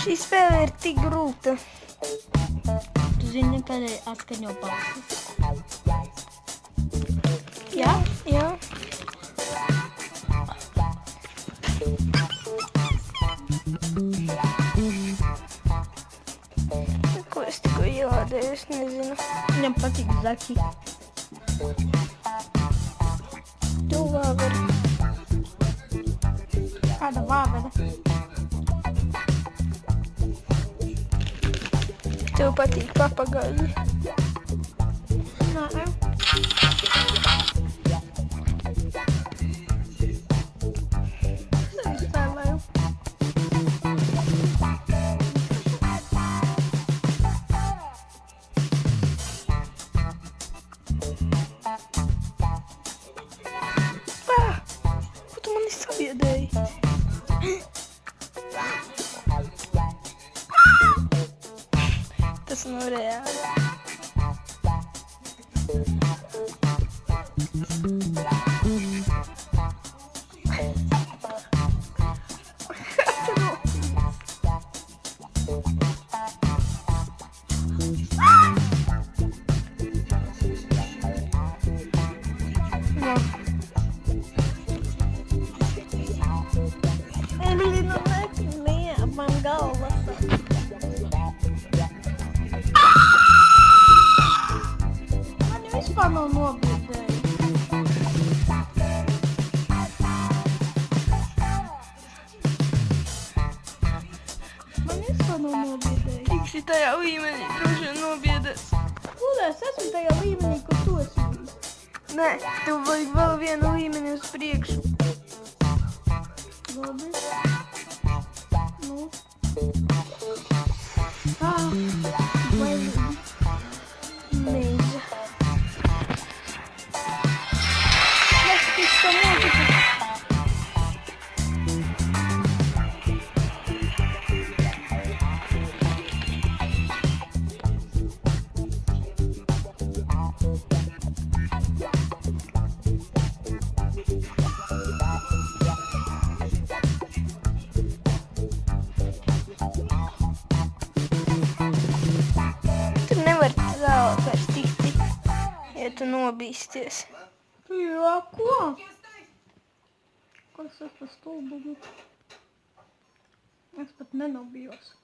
Šī spēle ir tik grūta. Tu zini, kad atskaņo balsis? Jā? Jā. Ko es tikko ielādēju, es nezinu. Viņam patīk Zaki. Tu vāveri. Kāda vāvera? Tev patīk papagaļi. Nē. Es spēlēju. Ko tu mani sabiedēji? Tas nav reāli. Evelina, nē, man galva. Mani vispār nav nobiedēji. Man vispār nav nobiedēji. Tiksi tajā līmenī, droši vien nobiedēs. Kur es esmu tajā līmenī, kur tu esi bijis? Nē, tev vajag vēl vienu līmeni uz priekšu. Labi. Nu. Bailīgi. Neidza. Neskaista mūzika. Tur nevar tālāk vairs tikt, ja tu nobīsties. Jā, ko? Kas es pa stulbumu? Es pat nenobijos.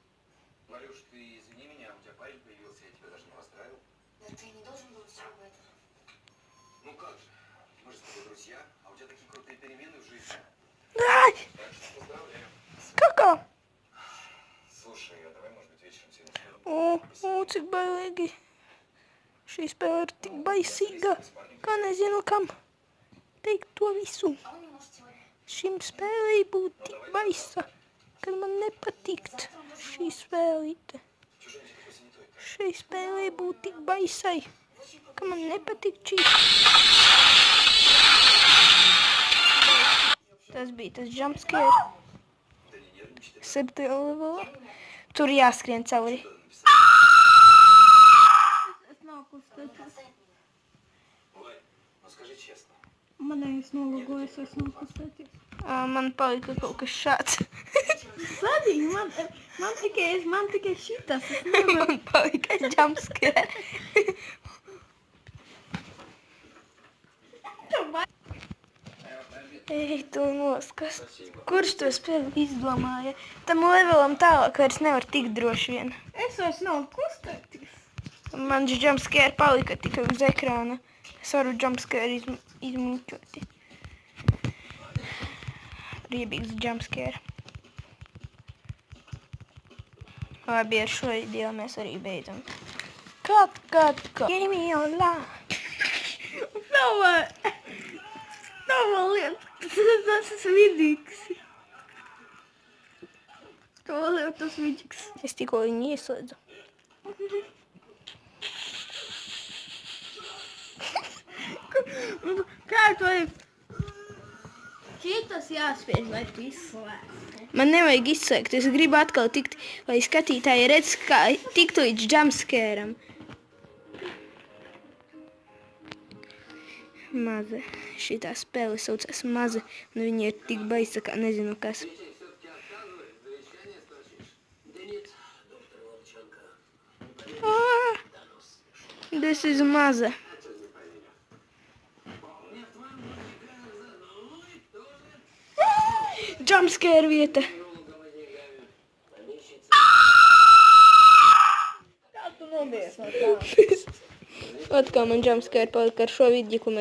Варюш, ты извини меня, у тебя парень появился, я тебя даже не поздравил. Но ты не должен был всего этого. Ну как же, мы же с тобой друзья, а у тебя такие крутые перемены в жизни. Ai, Так что поздравляю. kakā! Слушай, а давай, может быть, вечером сегодня Cik bailīgi. Šī spēle ir tik baisīga, kā nezinu kam teikt to visu. А он не может сегодня. Šim spēlei būtu tik baisa, kad man nepatikt šī spēlīte. чужой такой занятой. Šai spēlei būtu tik baisai, ka man nepatikt šī. Tas bija tas jumpscare. Да не нервничай, ты 7. levelā. Tur jāskrien cauri. Es nav kustēties. Вань, ну скажи честно. Manējais nologojas, es nav kustēties. Man palika kaut kas šāds. Sadīgi, man tikai šitas. Es nevaru. Man palika jumpscare. Ej, tu noskas. Kurš to spēli izdomāja? Tam levelam tālāk vairs nevar tikt droši vien. Es vairs nav kustēties. Man jumpscare palika tikai uz ekrāna. Es varu jumpscare izmuļķoti. Riebīgs jumpscare. Labi, ar šo video mēs arī beidzam. Cut. Give me your life. Nav lieta. Tas ir vidīgs. To lieta tas vidīgs. Es tikko viņu ieslēdzu. Kā tu vari? Šitas jāspiež, lai tu izslēgtu. Man nevajag izslēgt, es gribu atkal tikt, lai skatītāji redz, kā tiktu līdz jumpscaream. Maze. Šitā spēle saucas Maze, un viņa ir tik baisa, kā nezinu kas. This is Maze. Jumpscare vieta. Kā tu nobies no tā? Atkal man jumpscare palika ar šo vidģi, ko mēs